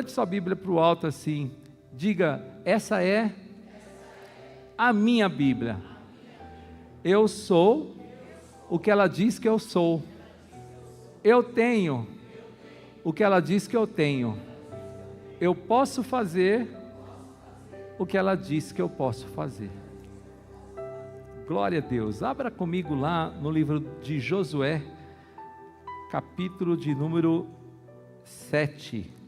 Levante sua Bíblia para o alto assim, diga: essa é a minha Bíblia. Eu sou o que ela diz que eu sou. Eu tenho o que ela diz que eu tenho. Eu posso fazer o que ela diz que eu posso fazer. Glória a Deus. Abra comigo lá no livro de Josué, capítulo de número 7.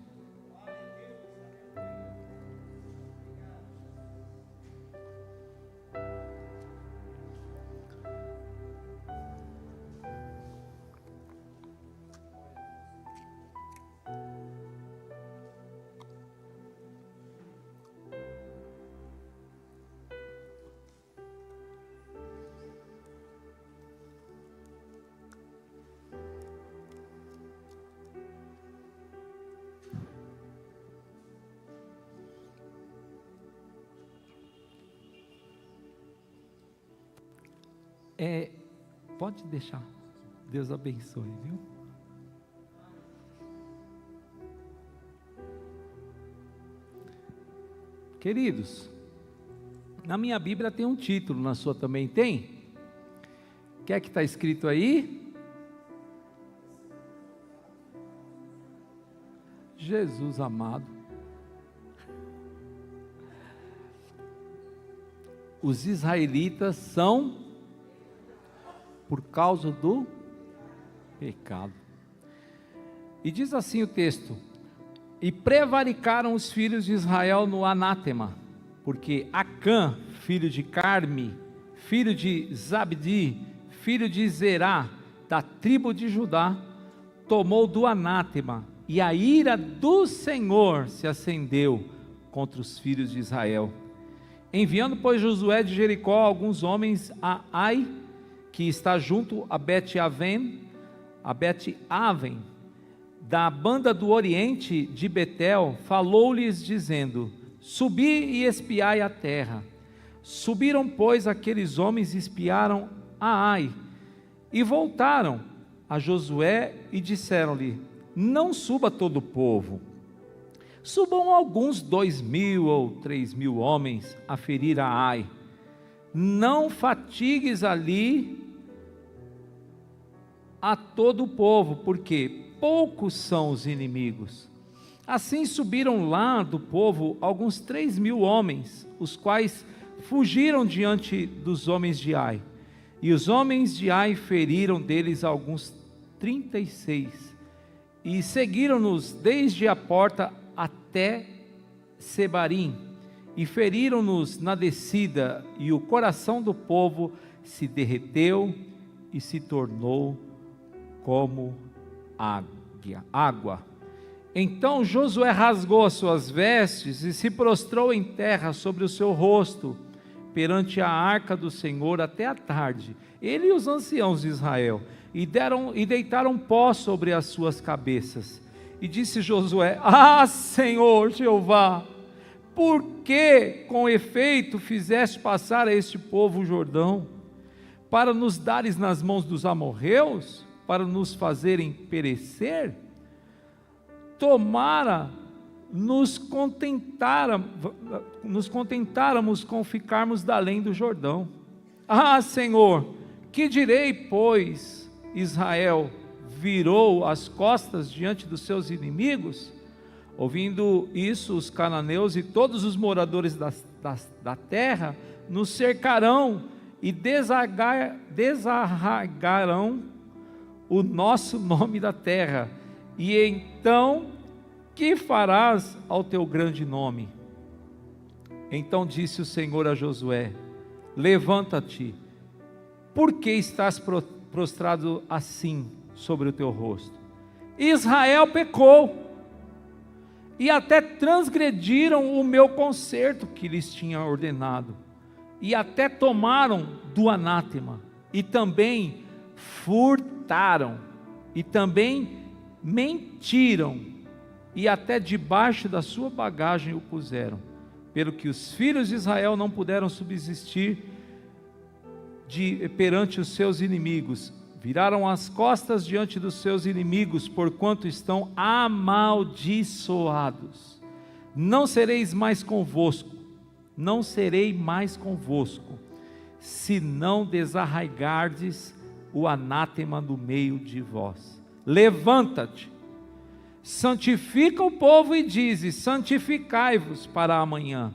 Pode deixar, Deus abençoe, viu? Queridos, na minha Bíblia tem um título, na sua também tem? O que é que está escrito aí? Jesus amado. Os israelitas são por causa do pecado. E diz assim o texto: e prevaricaram os filhos de Israel no anátema, porque Acã, filho de Carme, filho de Zabdi, filho de Zerá, da tribo de Judá, tomou do anátema, e a ira do Senhor se acendeu contra os filhos de Israel. Enviando, pois, Josué de Jericó alguns homens a Ai, que está junto a Bet-Aven, da banda do oriente de Betel, falou-lhes dizendo: subi e espiai a terra. Subiram, pois, aqueles homens e espiaram a Ai, e voltaram a Josué e disseram-lhe: não suba todo o povo, subam alguns 2.000 ou 3.000 homens a ferir a Ai. Não fatigues ali a todo o povo, porque poucos são os inimigos. Assim subiram lá do povo alguns 3.000 homens, os quais fugiram diante dos homens de Ai. E os homens de Ai feriram deles alguns 36, e seguiram-nos desde a porta até Sebarim, e feriram-nos na descida, e o coração do povo se derreteu e se tornou como água. Então Josué rasgou as suas vestes e se prostrou em terra sobre o seu rosto perante a arca do Senhor até a tarde, ele e os anciãos de Israel, e deitaram pó sobre as suas cabeças. E disse Josué: ah, Senhor Jeová, por que com efeito fizeste passar a este povo o Jordão, para nos dares nas mãos dos amorreus, para nos fazerem perecer? Tomara nos contentáramos com ficarmos da além do Jordão. Ah, Senhor, que direi, pois Israel virou as costas diante dos seus inimigos? Ouvindo isso, os cananeus e todos os moradores da terra nos cercarão e desarraigarão o nosso nome da terra. E então, que farás ao teu grande nome? Então disse o Senhor a Josué: levanta-te, por que estás prostrado assim sobre o teu rosto? Israel pecou, e até transgrediram o meu concerto que lhes tinha ordenado, e até tomaram do anátema, e também furtaram, e também mentiram, e até debaixo da sua bagagem o puseram, pelo que os filhos de Israel não puderam subsistir perante os seus inimigos, viraram as costas diante dos seus inimigos, porquanto estão amaldiçoados. Não serei mais convosco, se não desarraigardes o anátema do meio de vós. Levanta-te, santifica o povo e dize: santificai-vos para amanhã,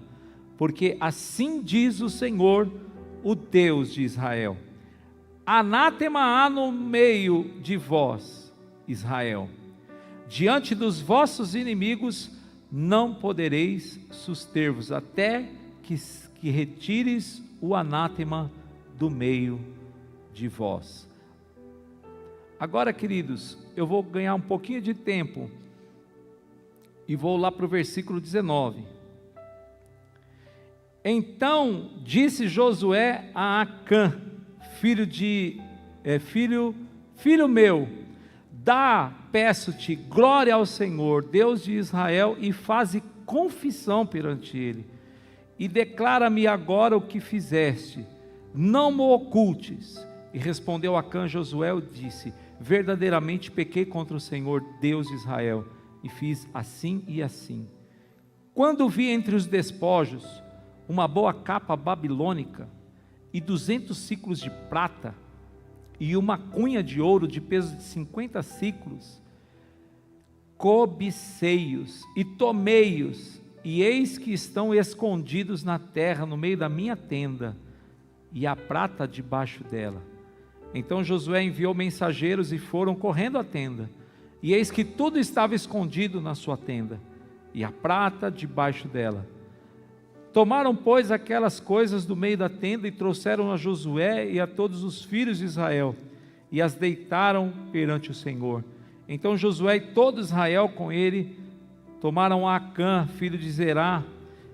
porque assim diz o Senhor, o Deus de Israel: anátema há no meio de vós, Israel. Diante dos vossos inimigos não podereis suster-vos, até que retires o anátema do meio de vós. Agora, queridos, eu vou ganhar um pouquinho de tempo e vou lá para o versículo 19. Então disse Josué a Acã, filho meu, peço-te glória ao Senhor, Deus de Israel, e faze confissão perante ele, e declara-me agora o que fizeste, não me ocultes. E respondeu Acã a Josué e disse: verdadeiramente pequei contra o Senhor, Deus de Israel, e fiz assim e assim. Quando vi entre os despojos uma boa capa babilônica, e 200 ciclos de prata, e uma cunha de ouro de peso de 50 ciclos, cobicei-os e tomei-os, e eis que estão escondidos na terra, no meio da minha tenda, e a prata debaixo dela. Então Josué enviou mensageiros e foram correndo à tenda, e eis que tudo estava escondido na sua tenda, e a prata debaixo dela. Tomaram, pois, aquelas coisas do meio da tenda e trouxeram a Josué e a todos os filhos de Israel, e as deitaram perante o Senhor. Então Josué e todo Israel com ele tomaram a Acã, filho de Zerá,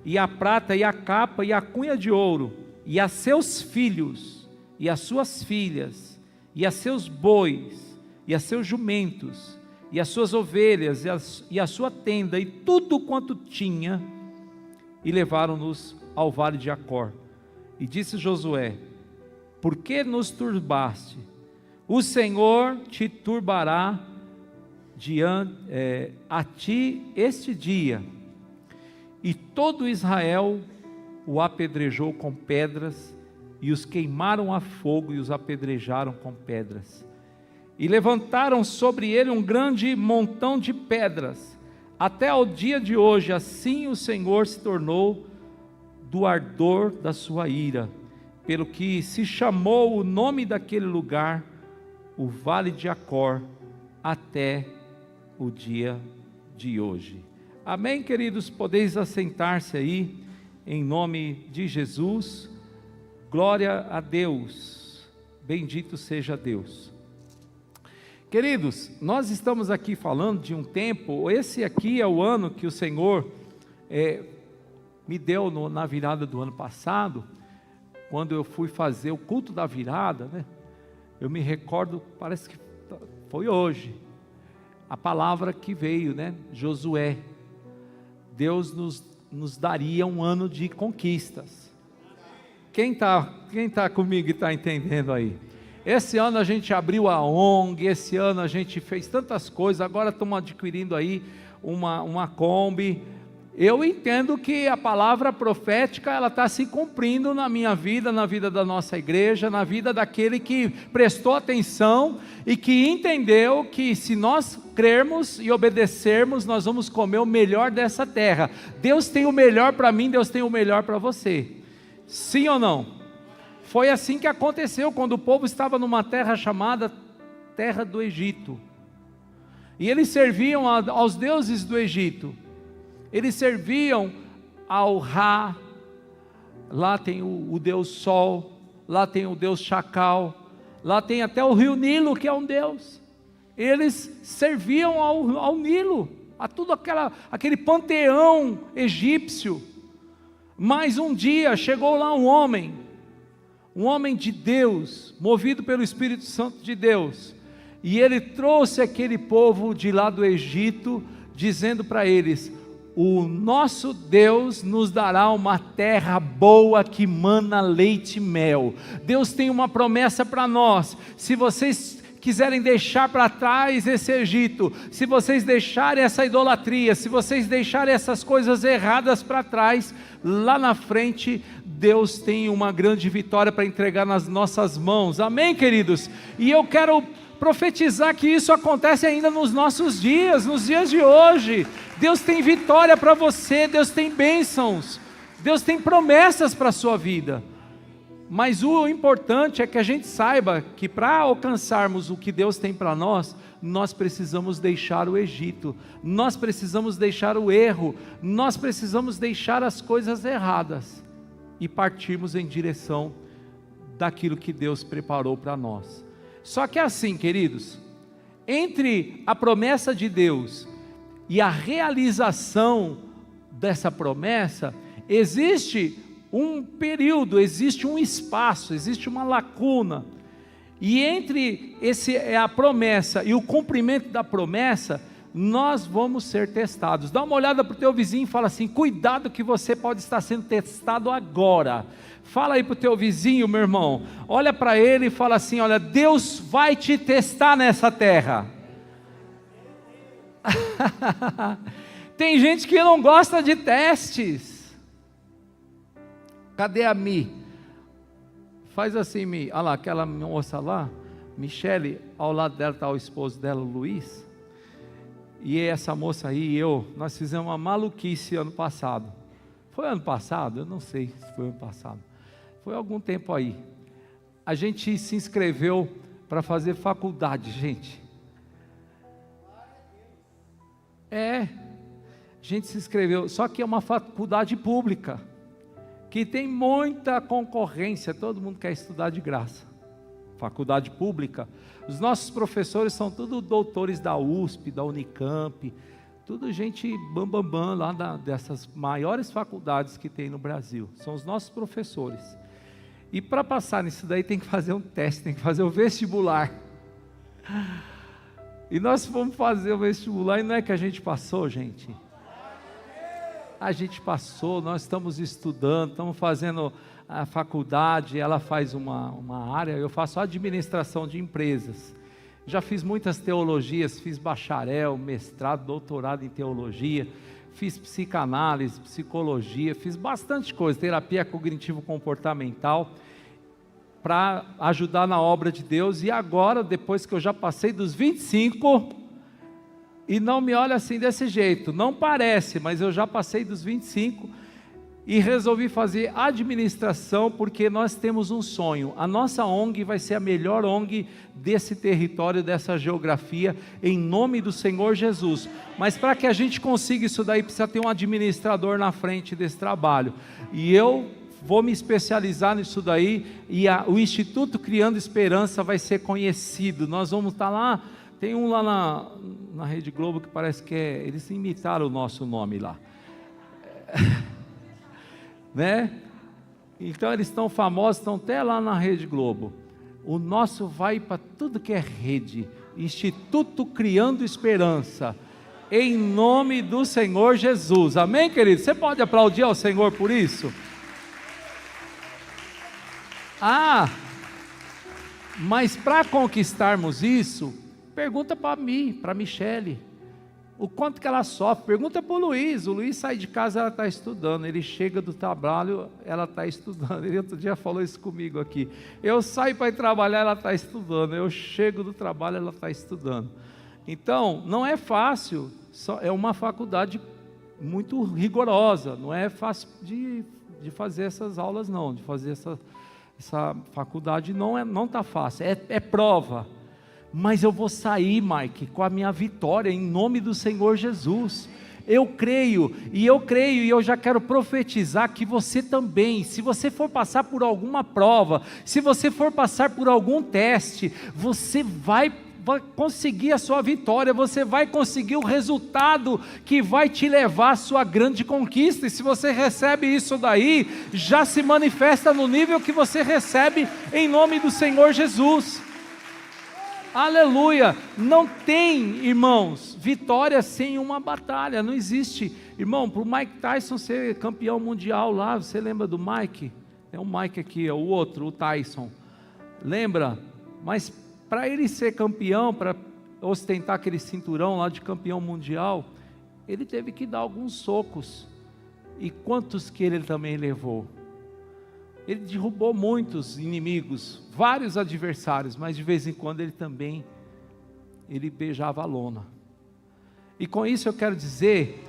e a prata e a capa e a cunha de ouro, e a seus filhos e as suas filhas, e a seus bois e a seus jumentos, e as suas ovelhas e a sua tenda, e tudo quanto tinha, e levaram-nos ao vale de Acor. E disse Josué: por que nos turbaste? O Senhor te turbará a ti este dia. E todo Israel o apedrejou com pedras, e os queimaram a fogo e os apedrejaram com pedras, e levantaram sobre ele um grande montão de pedras, até ao dia de hoje. Assim o Senhor se tornou do ardor da sua ira, pelo que se chamou o nome daquele lugar, o Vale de Acor, até o dia de hoje. Amém, queridos? Podeis assentar-se aí, em nome de Jesus. Glória a Deus, bendito seja Deus. Queridos, nós estamos aqui falando de um tempo, esse aqui é o ano que o Senhor me deu na virada do ano passado, quando eu fui fazer o culto da virada, né? Eu me recordo, parece que foi hoje, a palavra que veio, né? Josué, Deus nos daria um ano de conquistas. Quem tá comigo e está entendendo aí? Esse ano a gente abriu a ONG, esse ano a gente fez tantas coisas, agora estamos adquirindo aí uma Kombi. Eu entendo que a palavra profética, ela está se cumprindo na minha vida, na vida da nossa igreja, na vida daquele que prestou atenção e que entendeu que se nós crermos e obedecermos, nós vamos comer o melhor dessa terra. Deus tem o melhor para mim, Deus tem o melhor para você. Sim ou não? Foi assim que aconteceu quando o povo estava numa terra chamada Terra do Egito, e eles serviam aos deuses do Egito. Eles serviam ao Ra, lá tem o Deus Sol, lá tem o Deus Chacal, lá tem até o rio Nilo, que é um Deus. Eles serviam ao Nilo, a tudo aquele panteão egípcio. Mas um dia chegou lá um homem de Deus, movido pelo Espírito Santo de Deus, e ele trouxe aquele povo de lá do Egito, dizendo para eles: o nosso Deus nos dará uma terra boa que mana leite e mel. Deus tem uma promessa para nós: se vocês quiserem deixar para trás esse Egito, se vocês deixarem essa idolatria, se vocês deixarem essas coisas erradas para trás, lá na frente, Deus tem uma grande vitória para entregar nas nossas mãos, amém, queridos? E eu quero profetizar que isso acontece ainda nos nossos dias, nos dias de hoje. Deus tem vitória para você, Deus tem bênçãos, Deus tem promessas para a sua vida. Mas o importante é que a gente saiba que para alcançarmos o que Deus tem para nós, nós precisamos deixar o Egito, nós precisamos deixar o erro, nós precisamos deixar as coisas erradas e partirmos em direção daquilo que Deus preparou para nós. Só que assim, queridos, entre a promessa de Deus e a realização dessa promessa, existe um período, existe um espaço, existe uma lacuna, e entre a promessa e o cumprimento da promessa, nós vamos ser testados. Dá uma olhada para o teu vizinho e fala assim: cuidado que você pode estar sendo testado agora. Fala aí para o teu vizinho, meu irmão, olha para ele e fala assim: olha, Deus vai te testar nessa terra. Tem gente que não gosta de testes. Cadê a Mi? Faz assim, Mi. Olha lá, aquela moça lá, Michele, ao lado dela está o esposo dela, o Luiz. E essa moça aí e eu, nós fizemos uma maluquice ano passado. Foi ano passado? Eu não sei se foi ano passado. Foi algum tempo aí. A gente se inscreveu para fazer faculdade, gente. A gente se inscreveu, só que é uma faculdade pública, que tem muita concorrência, todo mundo quer estudar de graça. Faculdade pública, os nossos professores são tudo doutores da USP, da Unicamp, tudo gente bambambam lá dessas maiores faculdades que tem no Brasil, são os nossos professores. E para passar nisso daí tem que fazer um teste, tem que fazer o vestibular. E nós fomos fazer o vestibular e não é que a gente passou, gente. A gente passou, nós estamos estudando, estamos fazendo a faculdade, ela faz uma área, eu faço administração de empresas. Já fiz muitas teologias, fiz bacharel, mestrado, doutorado em teologia, fiz psicanálise, psicologia, fiz bastante coisa, terapia cognitivo-comportamental, para ajudar na obra de Deus. E agora, depois que eu já passei dos 25, e não me olha assim desse jeito, não parece, mas eu já passei dos 25, e resolvi fazer administração, porque nós temos um sonho, a nossa ONG vai ser a melhor ONG desse território, dessa geografia, em nome do Senhor Jesus. Mas para que a gente consiga isso daí, precisa ter um administrador na frente desse trabalho, e eu vou me especializar nisso daí, e o Instituto Criando Esperança vai ser conhecido. Nós vamos estar lá, tem um lá na Rede Globo que parece que eles imitaram o nosso nome lá. Né? Então eles estão famosos, estão até lá na Rede Globo. O nosso vai para tudo que é rede, Instituto Criando Esperança, em nome do Senhor Jesus, amém, querido? Você pode aplaudir ao Senhor por isso? Mas para conquistarmos isso, pergunta para mim, para Michele, o quanto que ela sofre. Pergunta para o Luiz sai de casa, ela está estudando, ele chega do trabalho, ela está estudando. Ele outro dia falou isso comigo aqui, eu saio para ir trabalhar, ela está estudando, eu chego do trabalho, ela está estudando. Então, não é fácil, é uma faculdade muito rigorosa, não é fácil de fazer essas aulas não, de fazer essa faculdade não está fácil, é prova. Mas eu vou sair, Mike, com a minha vitória, em nome do Senhor Jesus. Eu creio, e eu já quero profetizar que você também, se você for passar por alguma prova, se você for passar por algum teste, você vai conseguir a sua vitória, você vai conseguir o resultado que vai te levar à sua grande conquista. E se você recebe isso daí, já se manifesta no nível que você recebe em nome do Senhor Jesus. Aleluia. Não tem, irmãos, vitória sem uma batalha, não existe. Irmão, para o Mike Tyson ser campeão mundial lá, você lembra do Mike? É o Mike aqui, é o outro, o Tyson, lembra? Mas para ele ser campeão, para ostentar aquele cinturão lá de campeão mundial, ele teve que dar alguns socos. E quantos que ele também levou? Ele derrubou muitos inimigos, vários adversários, mas de vez em quando ele beijava a lona. E com isso eu quero dizer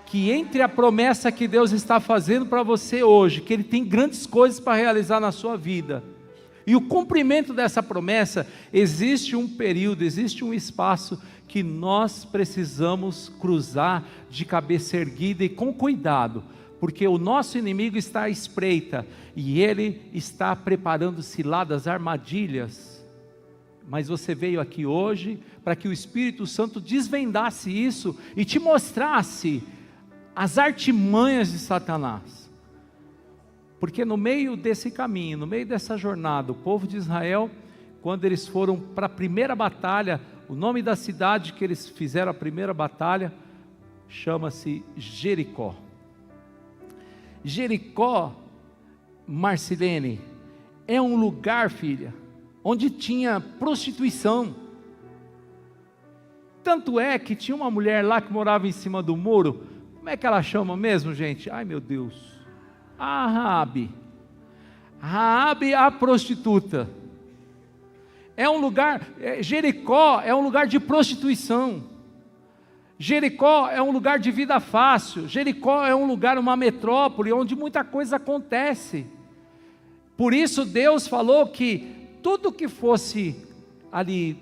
que entre a promessa que Deus está fazendo para você hoje, que Ele tem grandes coisas para realizar na sua vida, e o cumprimento dessa promessa, existe um período, existe um espaço que nós precisamos cruzar de cabeça erguida e com cuidado, porque o nosso inimigo está à espreita, e ele está preparando ciladas, armadilhas. Mas você veio aqui hoje para que o Espírito Santo desvendasse isso e te mostrasse as artimanhas de Satanás. Porque no meio desse caminho, no meio dessa jornada, o povo de Israel, quando eles foram para a primeira batalha, o nome da cidade que eles fizeram a primeira batalha, chama-se Jericó. Jericó, Marcilene, é um lugar, filha, onde tinha prostituição. Tanto é que tinha uma mulher lá que morava em cima do muro. Como é que ela chama mesmo, gente? Ai, meu Deus. A Raabe a prostituta. É um lugar, Jericó é um lugar de prostituição. Jericó é um lugar de vida fácil. Jericó é um lugar, uma metrópole, onde muita coisa acontece. Por isso Deus falou que tudo que fosse ali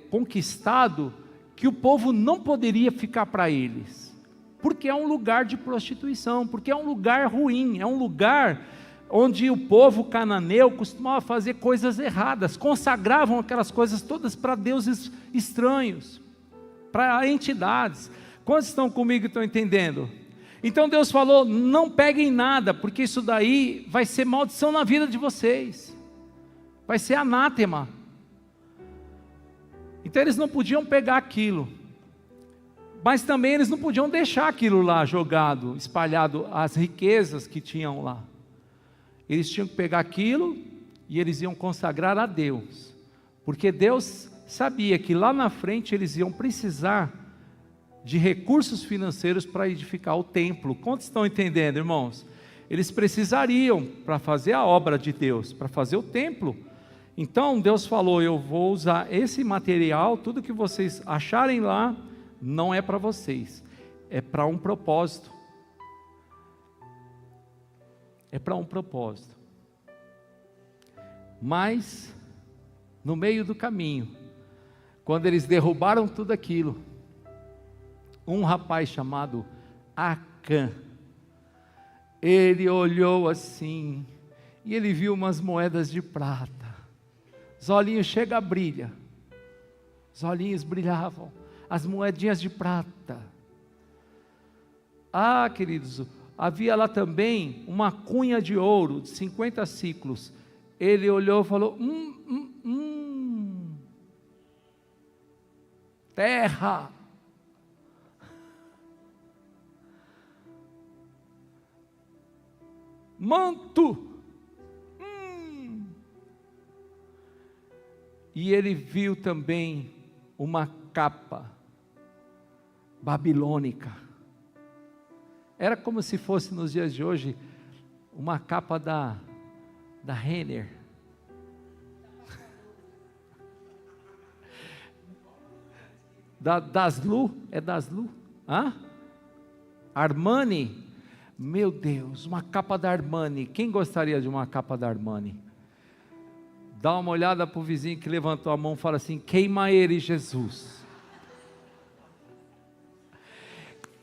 conquistado, que o povo não poderia ficar para eles, porque é um lugar de prostituição, porque é um lugar ruim, é um lugar onde o povo cananeu costumava fazer coisas erradas, consagravam aquelas coisas todas para deuses estranhos, para entidades. Quantos estão comigo e estão entendendo? Então Deus falou, não peguem nada, porque isso daí vai ser maldição na vida de vocês, vai ser anátema. Então eles não podiam pegar aquilo, mas também eles não podiam deixar aquilo lá jogado, espalhado, as riquezas que tinham lá. Eles tinham que pegar aquilo e eles iam consagrar a Deus, porque Deus sabia que lá na frente eles iam precisar de recursos financeiros para edificar o templo. Quantos estão entendendo, irmãos? Eles precisariam para fazer a obra de Deus, para fazer o templo. Então Deus falou, eu vou usar esse material, tudo que vocês acharem lá, não é para vocês, é para um propósito. É para um propósito. Mas, no meio do caminho, quando eles derrubaram tudo aquilo, um rapaz chamado Acã, ele olhou assim, e ele viu umas moedas de prata, os olhinhos chega a brilha, os olhinhos brilhavam, as moedinhas de prata. Ah, queridos, havia lá também uma cunha de ouro de 50 siclos. Ele olhou e falou, terra. Manto. E ele viu também uma capa babilônica. Era como se fosse nos dias de hoje uma capa da Renner. Daslu, é Daslu? Hã? Armani? Meu Deus, uma capa da Armani. Quem gostaria de uma capa da Armani? Dá uma olhada para o vizinho que levantou a mão e fala assim, queima ele, Jesus.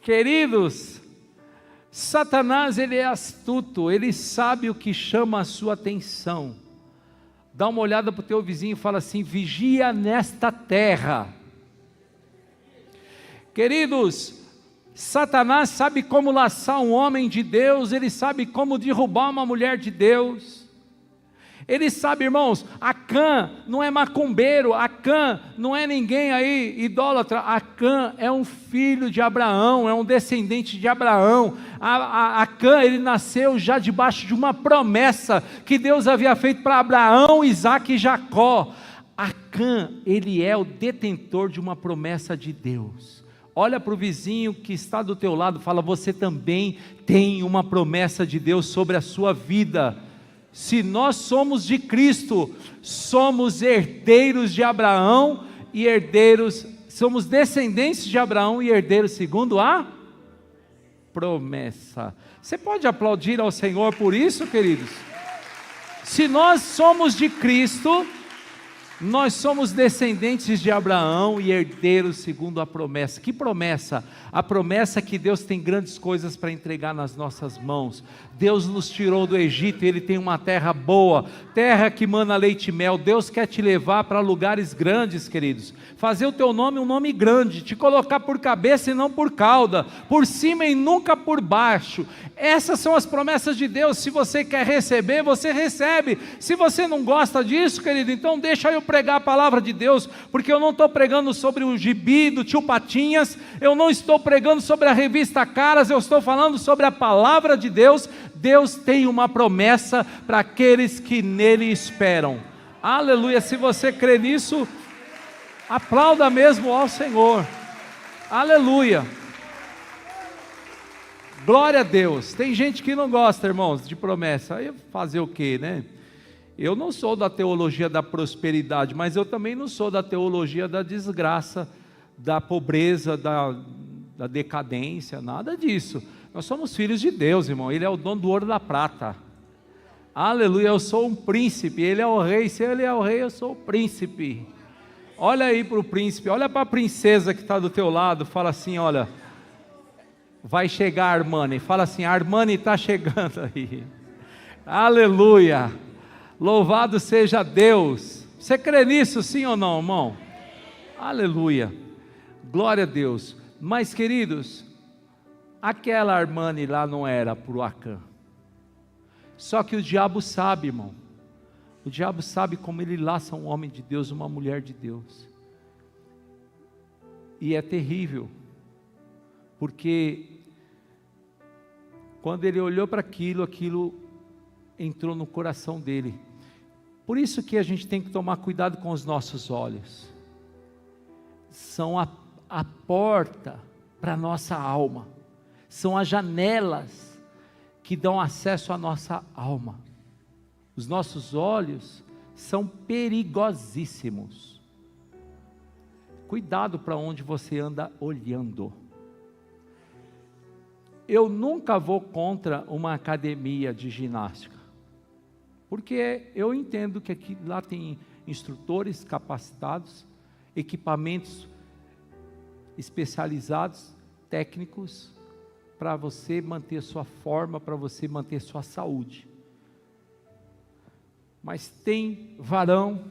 Queridos, Satanás, ele é astuto, ele sabe o que chama a sua atenção. Dá uma olhada para o teu vizinho e fala assim, vigia nesta terra. Queridos, Satanás sabe como laçar um homem de Deus, ele sabe como derrubar uma mulher de Deus. Ele sabe, irmãos, Acã não é macumbeiro, Acã não é ninguém aí idólatra, Acã é um filho de Abraão, é um descendente de Abraão. Acã, ele nasceu já debaixo de uma promessa que Deus havia feito para Abraão, Isaque e Jacó. Acã, ele é o detentor de uma promessa de Deus. Olha para o vizinho que está do teu lado, fala: você também tem uma promessa de Deus sobre a sua vida. Se nós somos de Cristo, somos herdeiros de Abraão e herdeiros, somos descendentes de Abraão e herdeiros segundo a promessa. Você pode aplaudir ao Senhor por isso, queridos? Se nós somos de Cristo, nós somos descendentes de Abraão e herdeiros segundo a promessa. Que promessa? A promessa é que Deus tem grandes coisas para entregar nas nossas mãos. Deus nos tirou do Egito e Ele tem uma terra boa, terra que mana leite e mel. Deus quer te levar para lugares grandes, queridos, fazer o teu nome um nome grande, te colocar por cabeça e não por cauda, por cima e nunca por baixo. Essas são as promessas de Deus. Se você quer receber, você recebe. Se você não gosta disso, querido, então deixa eu pregar a palavra de Deus, porque eu não estou pregando sobre o gibi do tio Patinhas, eu não estou pregando sobre a revista Caras, eu estou falando sobre a palavra de Deus. Deus tem uma promessa para aqueles que nele esperam. Aleluia. Se você crê nisso, aplauda mesmo ao Senhor. Aleluia. Glória a Deus. Tem gente que não gosta, irmãos, de promessa. Aí fazer o quê, né? Eu não sou da teologia da prosperidade, mas eu também não sou da teologia da desgraça, da pobreza, da decadência, nada disso. Nós somos filhos de Deus, irmão. Ele é o dono do ouro e da prata. Aleluia. Eu sou um príncipe, Ele é o rei. Se Ele é o rei, eu sou o príncipe. Olha aí para o príncipe, olha para a princesa que está do teu lado. Fala assim: olha, vai chegar a Armani. Fala assim: a Armani está chegando aí. Aleluia. Louvado seja Deus. Você crê nisso, sim ou não, irmão? Aleluia. Glória a Deus. Mas, queridos, aquela Armani lá não era para o Acã. Só que o diabo sabe, irmão. O diabo sabe como ele laça um homem de Deus, uma mulher de Deus. E é terrível, porque quando ele olhou para aquilo entrou no coração dele. Por isso que a gente tem que tomar cuidado com os nossos olhos. São a porta para a nossa alma. São as janelas que dão acesso à nossa alma. Os nossos olhos são perigosíssimos. Cuidado para onde você anda olhando. Eu nunca vou contra uma academia de ginástica, porque eu entendo que aqui, lá tem instrutores capacitados, equipamentos especializados, técnicos, para você manter sua forma, para você manter sua saúde. Mas tem varão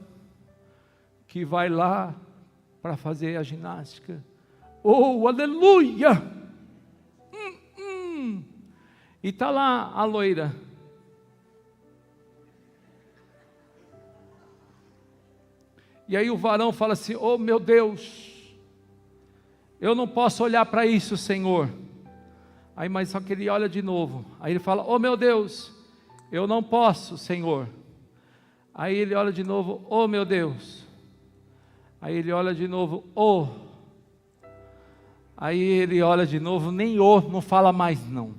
que vai lá para fazer a ginástica. Oh, aleluia! E está lá a loira. E aí o varão fala assim: oh meu Deus, eu não posso olhar para isso, Senhor. Aí, mas só que ele olha de novo. Aí ele fala: oh meu Deus, eu não posso, Senhor. Aí ele olha de novo: oh meu Deus. Aí ele olha de novo: oh. Aí ele olha de novo, nem oh, não fala mais não.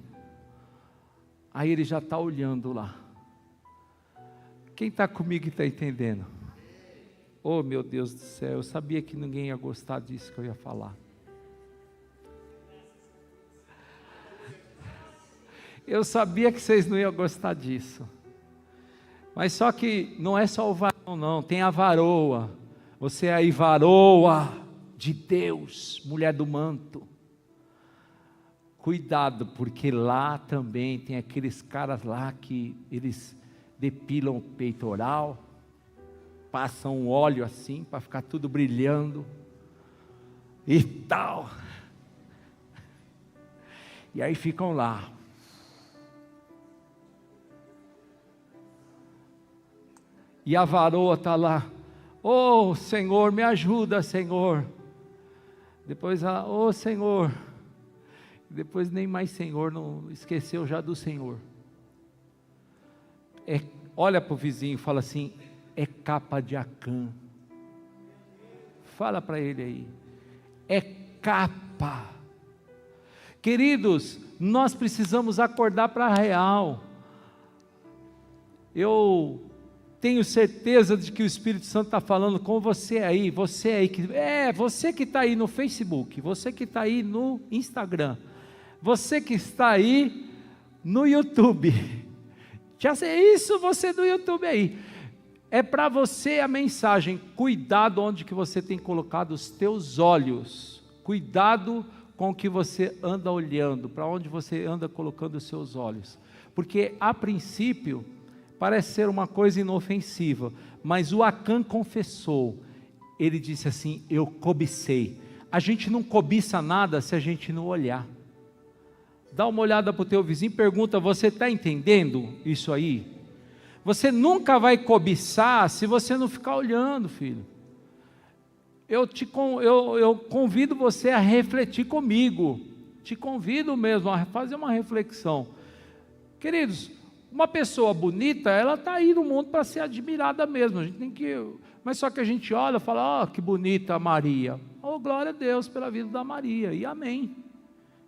Aí ele já está olhando lá. Quem está comigo e está entendendo? Oh meu Deus do céu, eu sabia que ninguém ia gostar disso que eu ia falar. Eu sabia que vocês não iam gostar disso. Mas só que não é só o varão não, tem a varoa. Você é aí varoa de Deus, mulher do manto. Cuidado, porque lá também tem aqueles caras lá que eles depilam o peitoral, passam um óleo assim para ficar tudo brilhando e tal. E aí ficam lá. E a varoa está lá: oh Senhor, me ajuda, Senhor. Depois ela: oh Senhor. Depois nem mais Senhor, não esqueceu já do Senhor. Olha para o vizinho e fala assim: é capa de Acã. Fala para ele aí. É capa. Queridos, nós precisamos acordar para a real. Eu tenho certeza de que o Espírito Santo está falando com você aí você que está aí no Facebook, você que está aí no Instagram, você que está aí no YouTube, já sei isso, você do YouTube aí, é para você a mensagem: cuidado onde que você tem colocado os teus olhos, cuidado com o que você anda olhando, para onde você anda colocando os seus olhos, porque a princípio parece ser uma coisa inofensiva, mas o Acã confessou, ele disse assim: eu cobicei. A gente não cobiça nada se a gente não olhar. Dá uma olhada para o teu vizinho e pergunta: você está entendendo isso aí? Você nunca vai cobiçar se você não ficar olhando, filho. Eu convido você a refletir comigo, te convido mesmo a fazer uma reflexão. Queridos, uma pessoa bonita, ela está aí no mundo para ser admirada mesmo, a gente tem que, mas só que a gente olha e fala: que bonita a Maria, glória a Deus pela vida da Maria, e amém.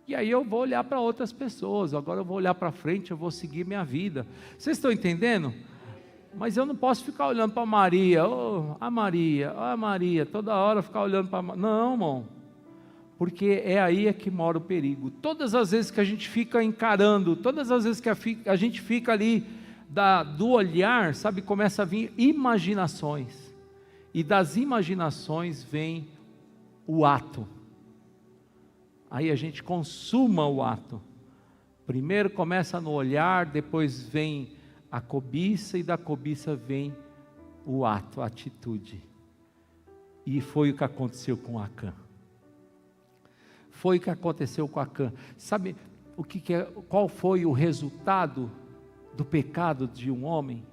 E aí eu vou olhar para outras pessoas, agora eu vou olhar para frente, eu vou seguir minha vida. Vocês estão entendendo? Mas eu não posso ficar olhando para Maria, a Maria, toda hora ficar olhando para Maria. Não, irmão, porque é aí que mora o perigo. Todas as vezes que a gente fica encarando, todas as vezes que a gente fica ali do olhar, sabe, começa a vir imaginações, e das imaginações vem o ato. Aí a gente consuma o ato. Primeiro começa no olhar, depois vem a cobiça, e da cobiça vem o ato, a atitude. E foi o que aconteceu com Acã. Foi o que aconteceu com Acã. Sabe qual foi o resultado do pecado de um homem,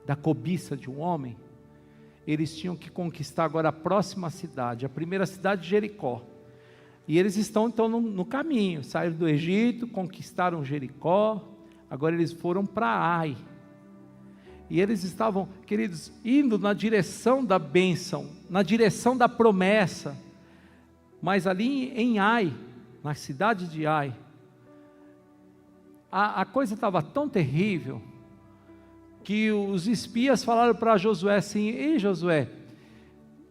da cobiça de um homem? Eles tinham que conquistar agora a próxima cidade, a primeira cidade de Jericó. E eles estão então no caminho, saíram do Egito, conquistaram Jericó, agora eles foram para Ai. E eles estavam, queridos, indo na direção da bênção, na direção da promessa. Mas ali em Ai, na cidade de Ai, a coisa estava tão terrível, que os espias falaram para Josué assim: ei Josué,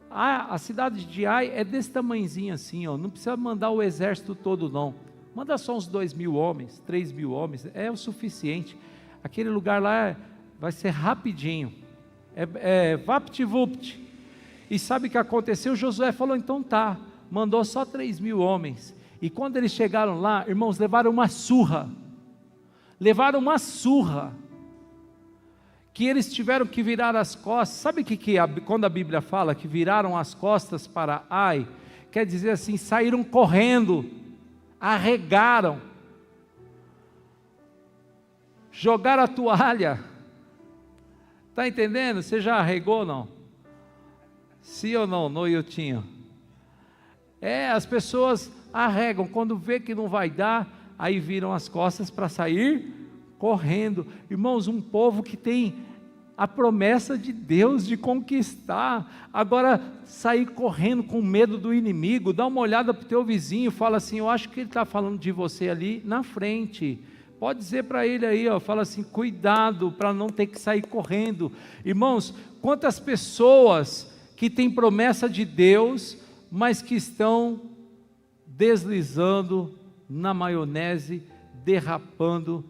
a cidade de Ai é desse tamanhozinho assim, não precisa mandar o exército todo não, manda só uns 2.000 homens, 3.000 homens, é o suficiente, aquele lugar lá vai ser rapidinho, vapt-vupt. E sabe o que aconteceu? Josué falou: então tá, mandou só 3.000 homens, e quando eles chegaram lá, irmãos, levaram uma surra, que eles tiveram que virar as costas. Sabe quando a Bíblia fala que viraram as costas para Ai, quer dizer assim, saíram correndo, arregaram, jogaram a toalha. Está entendendo? Você já arregou ou não? Sim ou não, noiutinho? As pessoas arregam, quando vê que não vai dar, aí viram as costas para sair correndo. Irmãos, um povo que tem a promessa de Deus de conquistar, agora sair correndo com medo do inimigo. Dá uma olhada para o teu vizinho, fala assim: eu acho que ele está falando de você ali na frente. Pode dizer para ele aí, fala assim: cuidado para não ter que sair correndo. Irmãos, quantas pessoas que têm promessa de Deus, mas que estão deslizando na maionese, derrapando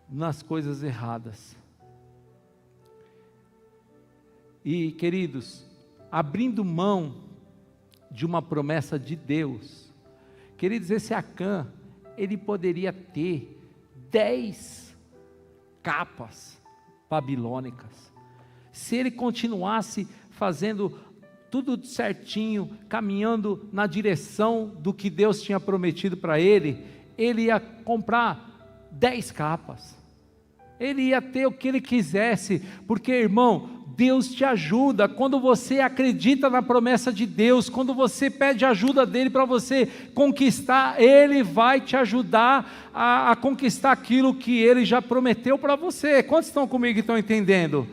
nas coisas erradas. E queridos, abrindo mão de uma promessa de Deus, queridos, esse Acã, ele poderia ter 10 capas babilônicas, se ele continuasse fazendo tudo certinho, caminhando na direção do que Deus tinha prometido para ele, ele ia comprar 10 capas, ele ia ter o que ele quisesse, porque, irmão, Deus te ajuda, quando você acredita na promessa de Deus, quando você pede ajuda dEle para você conquistar, Ele vai te ajudar a conquistar aquilo que Ele já prometeu para você. Quantos estão comigo e estão entendendo?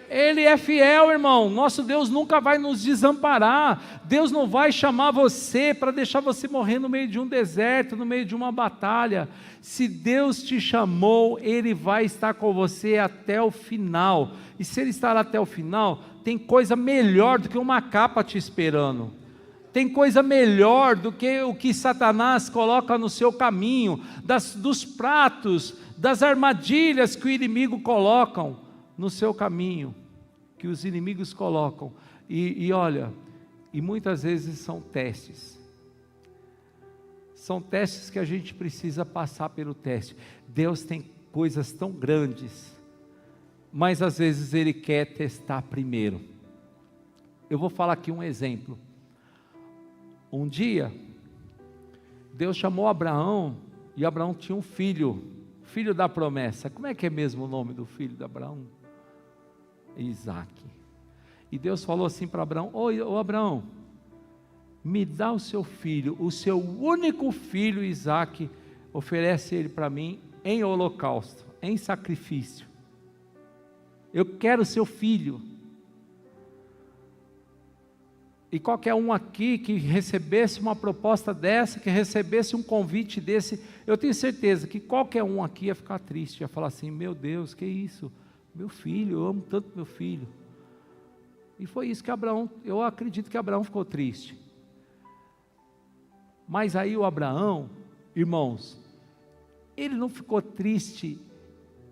Ele é fiel, irmão. Nosso Deus nunca vai nos desamparar. Deus não vai chamar você para deixar você morrer no meio de um deserto, no meio de uma batalha. Se Deus te chamou, Ele vai estar com você até o final. E se Ele estar até o final, tem coisa melhor do que uma capa te esperando. Tem coisa melhor do que o que Satanás coloca no seu caminho, dos pratos, das armadilhas que o inimigo colocam no seu caminho, que os inimigos colocam, e olha, e muitas vezes são testes que a gente precisa passar pelo teste. Deus tem coisas tão grandes, mas às vezes Ele quer testar primeiro. Eu vou falar aqui um exemplo. Um dia, Deus chamou Abraão, e Abraão tinha um filho da promessa. Como é que é mesmo o nome do filho de Abraão? Isaac. E Deus falou assim para Abraão: ô Abraão, me dá o seu filho, o seu único filho Isaac, oferece ele para mim em holocausto, em sacrifício. Eu quero o seu filho. E qualquer um aqui que recebesse uma proposta dessa, que recebesse um convite desse, eu tenho certeza que qualquer um aqui ia ficar triste, ia falar assim: meu Deus, que isso? Meu filho, eu amo tanto meu filho. E foi isso que Abraão, eu acredito que Abraão ficou triste. Mas aí o Abraão, irmãos, ele não ficou triste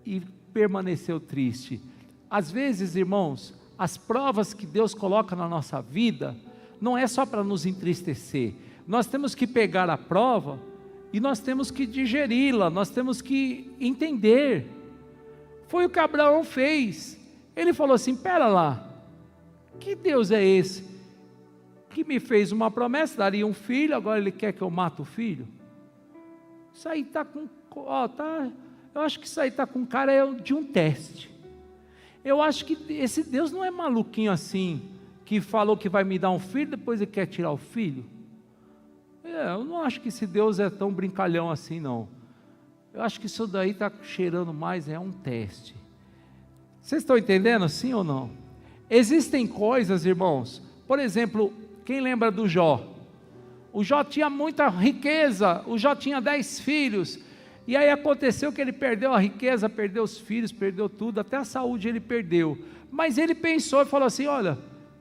e permaneceu triste. Às vezes, irmãos, as provas que Deus coloca na nossa vida, não é só para nos entristecer. Nós temos que pegar a prova e nós temos que digeri-la, nós temos que entender. Foi o que Abraão fez. Ele falou assim: pera lá, que Deus é esse que me fez uma promessa, daria um filho, agora Ele quer que eu mate o filho? Isso aí está com, eu acho que isso aí está com cara de um teste. Eu acho que esse Deus não é maluquinho assim, que falou que vai me dar um filho, depois Ele quer tirar o filho. Eu não acho que esse Deus é tão brincalhão assim, não. Eu acho que isso daí está cheirando mais, é um teste. Vocês estão entendendo, sim ou não? Existem coisas, irmãos, por exemplo, quem lembra do Jó? O Jó tinha muita riqueza, o Jó tinha 10 filhos, e aí aconteceu que ele perdeu a riqueza, perdeu os filhos, perdeu tudo, até a saúde ele perdeu. Mas ele pensou e falou assim: olha,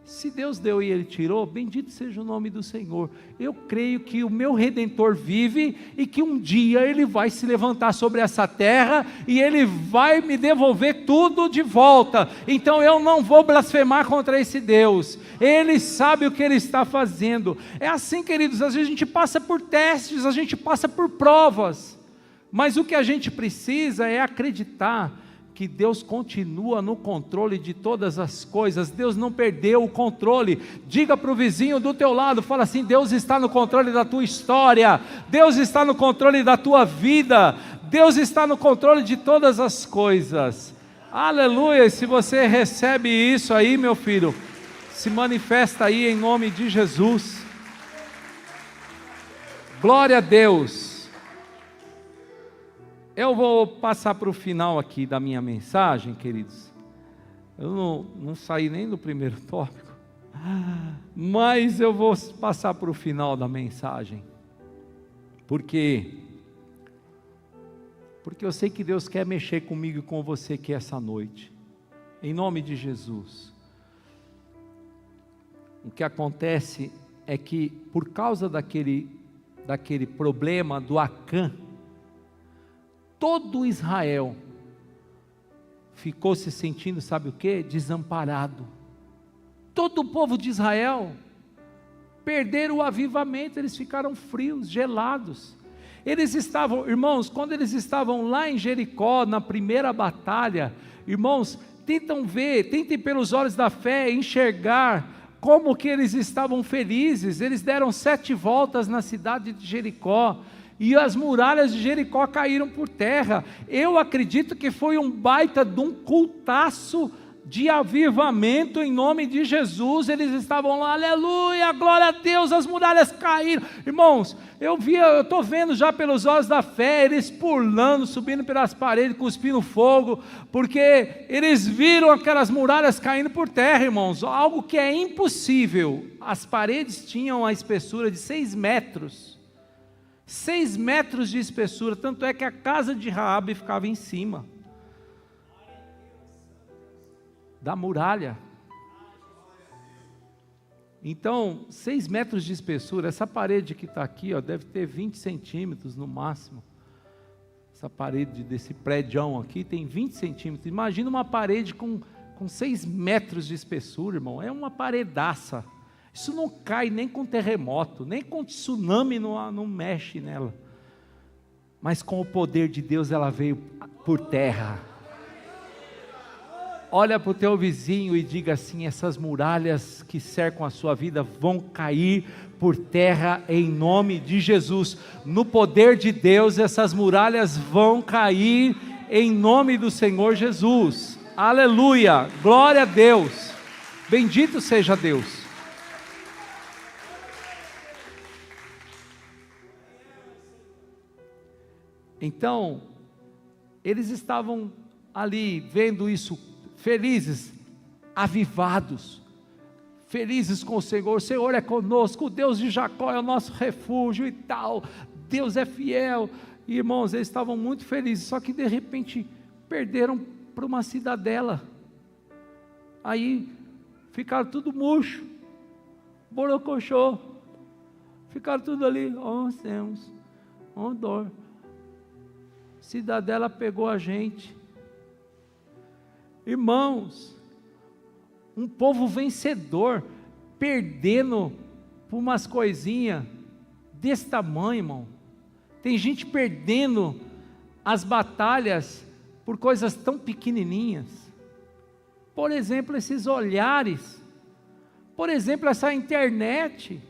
se Deus deu e Ele tirou, bendito seja o nome do Senhor. Eu creio que o meu Redentor vive e que um dia Ele vai se levantar sobre essa terra e Ele vai me devolver tudo de volta. Então eu não vou blasfemar contra esse Deus. Ele sabe o que Ele está fazendo. É assim, queridos, às vezes a gente passa por testes, a gente passa por provas, mas o que a gente precisa é acreditar que Deus continua no controle de todas as coisas. Deus não perdeu o controle. Diga para o vizinho do teu lado, fala assim: Deus está no controle da tua história, Deus está no controle da tua vida, Deus está no controle de todas as coisas. Aleluia. E se você recebe isso aí, meu filho, se manifesta aí em nome de Jesus. Glória a Deus. Eu vou passar para o final aqui da minha mensagem, queridos. Eu não saí nem do primeiro tópico, mas eu vou passar para o final da mensagem, porque eu sei que Deus quer mexer comigo e com você aqui essa noite, em nome de Jesus. O que acontece é que, por causa daquele problema do Acã, todo Israel ficou se sentindo, sabe o que? Desamparado. Todo o povo de Israel perderam o avivamento, eles ficaram frios, gelados. Eles estavam, irmãos, quando eles estavam lá em Jericó, na primeira batalha, irmãos, tentem pelos olhos da fé enxergar como que eles estavam felizes. Eles deram 7 voltas na cidade de Jericó, e as muralhas de Jericó caíram por terra. Eu acredito que foi um baita de um cultaço de avivamento em nome de Jesus. Eles estavam lá, aleluia, glória a Deus, as muralhas caíram. Irmãos, eu estou vendo já pelos olhos da fé, eles pulando, subindo pelas paredes, cuspindo fogo, porque eles viram aquelas muralhas caindo por terra, irmãos, algo que é impossível. As paredes tinham a espessura de 6 metros, 6 metros de espessura, tanto é que a casa de Raabe ficava em cima da muralha. Então, 6 metros de espessura, essa parede que está aqui, ó, deve ter 20 centímetros no máximo. Essa parede desse prédião aqui tem 20 centímetros. Imagina uma parede com 6 metros de espessura, irmão. É uma paredaça. Isso não cai nem com terremoto, nem com tsunami não mexe nela. Mas com o poder de Deus ela veio por terra. Olha para o teu vizinho e diga assim: essas muralhas que cercam a sua vida vão cair por terra em nome de Jesus. No poder de Deus, essas muralhas vão cair em nome do Senhor Jesus. Aleluia, glória a Deus, bendito seja Deus. Então, eles estavam ali vendo isso, felizes, avivados, felizes com o Senhor é conosco, o Deus de Jacó é o nosso refúgio e tal, Deus é fiel. E, irmãos, eles estavam muito felizes, só que de repente perderam para uma cidadela, aí ficaram tudo murcho, borocochô, ficaram tudo ali, temos, dor, cidadela pegou a gente. Irmãos, um povo vencedor, perdendo por umas coisinhas desse tamanho, irmão. Tem gente perdendo as batalhas por coisas tão pequenininhas. Por exemplo, esses olhares. Por exemplo, essa internet.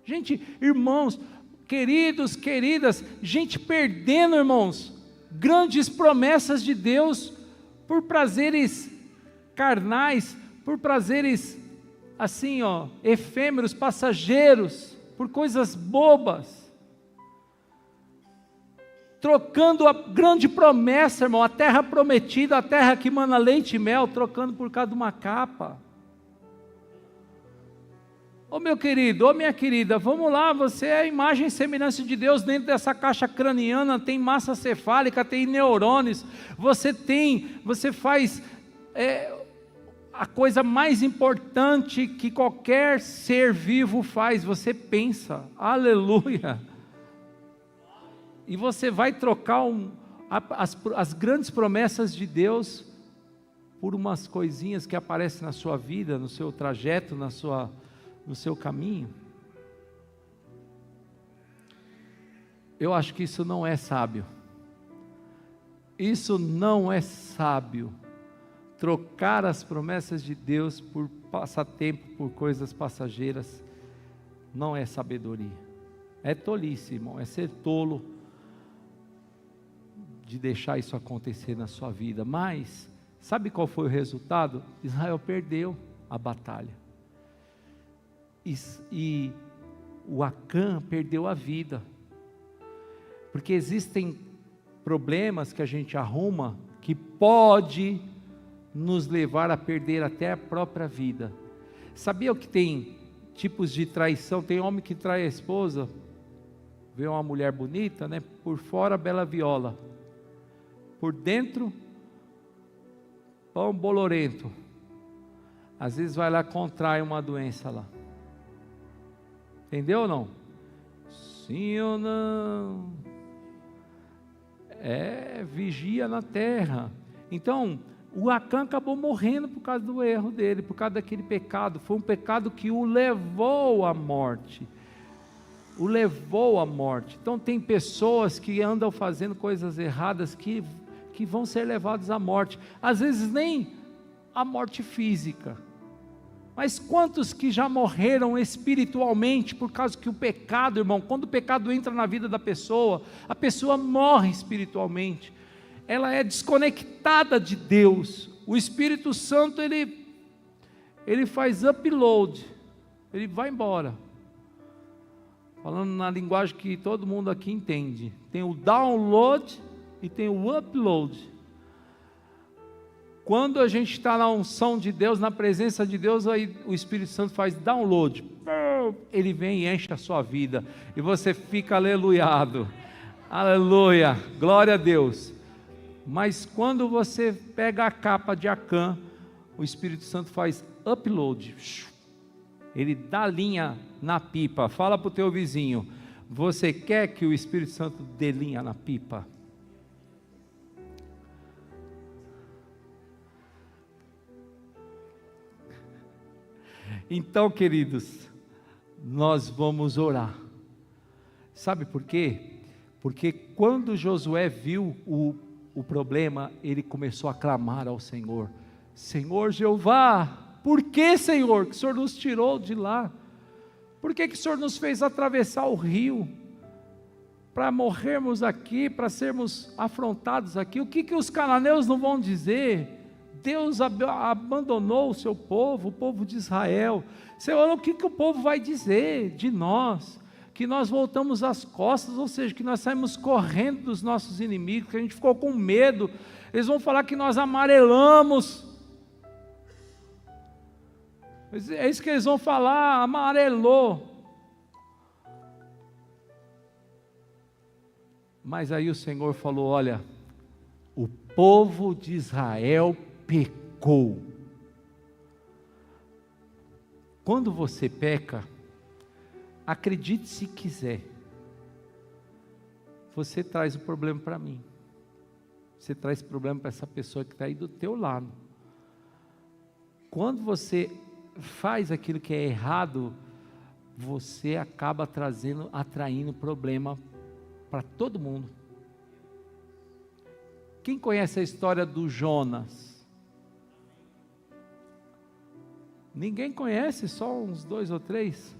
Gente, irmãos, queridos, queridas, gente perdendo, irmãos, grandes promessas de Deus por prazeres carnais, por prazeres assim, efêmeros, passageiros, por coisas bobas, trocando a grande promessa, irmão, a terra prometida, a terra que mana leite e mel, trocando por causa de uma capa. Meu querido, minha querida, vamos lá, você é a imagem e semelhança de Deus. Dentro dessa caixa craniana tem massa cefálica, tem neurônios, você faz a coisa mais importante que qualquer ser vivo faz, você pensa, aleluia, e você vai trocar as grandes promessas de Deus por umas coisinhas que aparecem na sua vida, no seu trajeto, no seu caminho. Eu acho que isso não é sábio. Isso não é sábio. Trocar as promessas de Deus por passatempo, por coisas passageiras, não é sabedoria. É tolice, irmão, é ser tolo de deixar isso acontecer na sua vida. Mas, sabe qual foi o resultado? Israel perdeu a batalha. E o Acã perdeu a vida, porque existem problemas que a gente arruma, que pode nos levar a perder até a própria vida. Sabia que tem tipos de traição? Tem homem que trai a esposa, vê uma mulher bonita, né? Por fora bela viola, por dentro pão bolorento, às vezes vai lá, contrai uma doença lá. Entendeu ou não? Sim ou não? Vigia na terra. Então, o Acã acabou morrendo por causa do erro dele, por causa daquele pecado. Foi um pecado que o levou à morte. O levou à morte. Então, tem pessoas que andam fazendo coisas erradas que vão ser levadas à morte. Às vezes nem a morte física. Mas quantos que já morreram espiritualmente por causa que o pecado, irmão, quando o pecado entra na vida da pessoa, a pessoa morre espiritualmente, ela é desconectada de Deus. o Espírito Santo, ele faz upload, ele vai embora. Falando na linguagem que todo mundo aqui entende. Tem o download e tem o upload. Quando a gente está na unção de Deus, na presença de Deus, aí o Espírito Santo faz download. Ele vem e enche a sua vida. E você fica aleluiado. Aleluia. Glória a Deus. Mas quando você pega a capa de Acã, o Espírito Santo faz upload. Ele dá linha na pipa. Fala para o teu vizinho: você quer que o Espírito Santo dê linha na pipa? Então, queridos, nós vamos orar. Sabe por quê? Porque quando Josué viu o problema, ele começou a clamar ao Senhor: Senhor Jeová, por que, Senhor, que o Senhor nos tirou de lá? Por que o Senhor nos fez atravessar o rio? Para morrermos aqui, para sermos afrontados aqui? O que os cananeus não vão dizer? Deus abandonou o seu povo, o povo de Israel. Senhor, o que o povo vai dizer de nós? Que nós voltamos as costas, ou seja, que nós saímos correndo dos nossos inimigos, que a gente ficou com medo. Eles vão falar que nós amarelamos. É isso que eles vão falar, amarelou. Mas aí o Senhor falou: olha, o povo de Israel pecou. Quando você peca, acredite se quiser, você traz o problema para mim, você traz problema para essa pessoa que está aí do teu lado. Quando você faz aquilo que é errado, você acaba atraindo problema para todo mundo. Quem conhece a história do Jonas? Ninguém conhece, só uns 2 ou 3.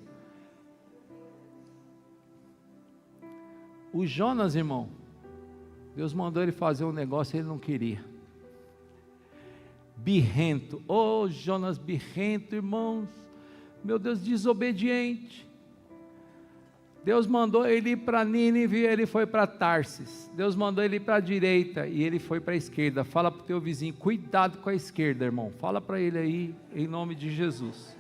O Jonas, irmão, Deus mandou ele fazer um negócio e ele não queria. Birrento, Jonas birrento, irmãos, meu Deus, desobediente. Deus mandou ele ir para Nínive e ele foi para Tarsis. Deus mandou ele ir para a direita e ele foi para a esquerda. Fala para o teu vizinho: cuidado com a esquerda, irmão. Fala para ele aí, em nome de Jesus.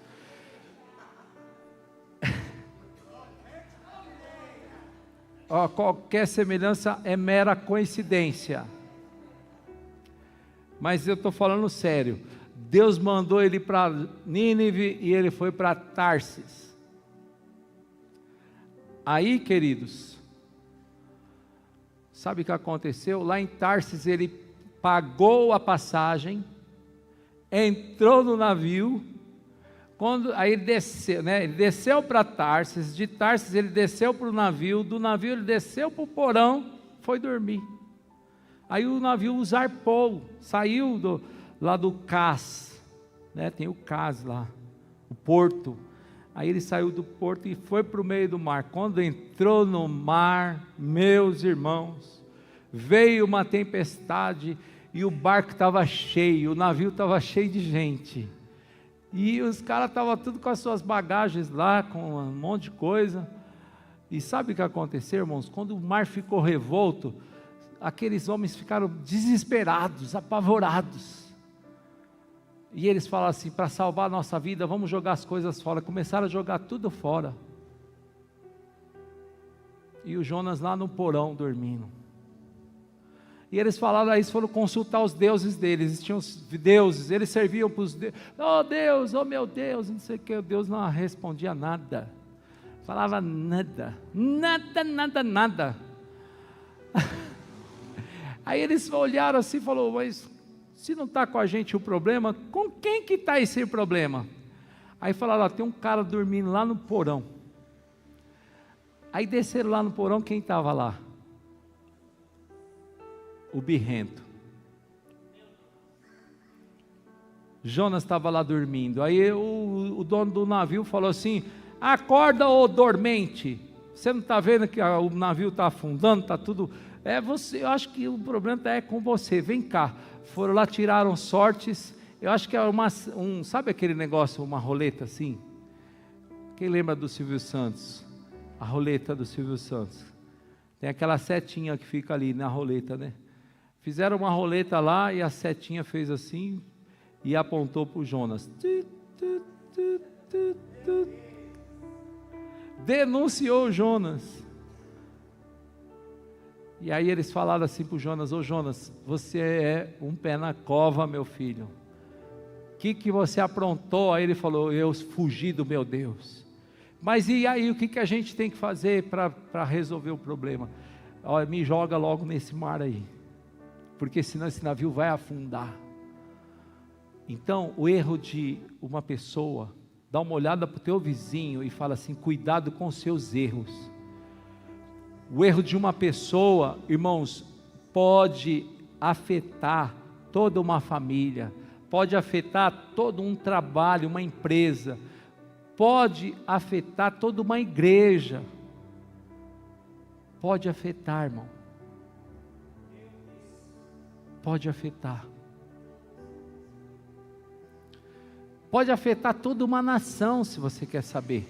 Qualquer semelhança é mera coincidência. Mas eu estou falando sério. Deus mandou ele para Nínive e ele foi para Tarsis. Aí, queridos, sabe o que aconteceu? Lá em Tarsis ele pagou a passagem, entrou no navio, aí ele desceu, né? Ele desceu para Tarsis, de Tarsis ele desceu para o navio, do navio ele desceu para o porão, foi dormir. Aí o navio zarpou, saiu lá do cais, né? Tem o cais lá, o porto. Aí ele saiu do porto e foi para o meio do mar. Quando entrou no mar, meus irmãos, veio uma tempestade e o barco estava cheio, o navio estava cheio de gente. E os caras estavam tudo com as suas bagagens lá, com um monte de coisa. E sabe o que aconteceu, irmãos? Quando o mar ficou revolto, aqueles homens ficaram desesperados, apavorados. E eles falaram assim: para salvar a nossa vida, vamos jogar as coisas fora. Começaram a jogar tudo fora. E o Jonas lá no porão dormindo. E eles falaram, aí eles foram consultar os deuses deles. Eles tinham os deuses, eles serviam para os deuses. Oh Deus, oh meu Deus, não sei o que. O Deus não respondia nada. Falava nada. Nada. Aí eles olharam assim e falaram: mas se não está com a gente o problema, com quem que está esse problema? Aí falaram: tem um cara dormindo lá no porão. Aí desceram lá no porão, quem estava lá? O birrento. Jonas estava lá dormindo. Aí o dono do navio falou assim: acorda, ô dormente, você não está vendo que o navio está afundando, está tudo É você, eu acho que o problema é com você, vem cá. Foram lá, tiraram sortes, eu acho que é sabe aquele negócio, uma roleta assim? Quem lembra do Silvio Santos? A roleta do Silvio Santos. Tem aquela setinha que fica ali na roleta, né? Fizeram uma roleta lá e a setinha fez assim e apontou para o Jonas. Denunciou o Jonas. E aí eles falaram assim para o Jonas: ô Jonas, você é um pé na cova, meu filho. O que você aprontou? Aí ele falou: eu fugi do meu Deus. Mas e aí, o que a gente tem que fazer para resolver o problema? Olha, me joga logo nesse mar aí, porque senão esse navio vai afundar. Então, o erro de uma pessoa, dá uma olhada para o teu vizinho e fala assim: cuidado com os seus erros. O erro de uma pessoa, irmãos, pode afetar toda uma família, pode afetar todo um trabalho, uma empresa, pode afetar toda uma igreja, pode afetar, irmão, pode afetar toda uma nação, se você quer saber.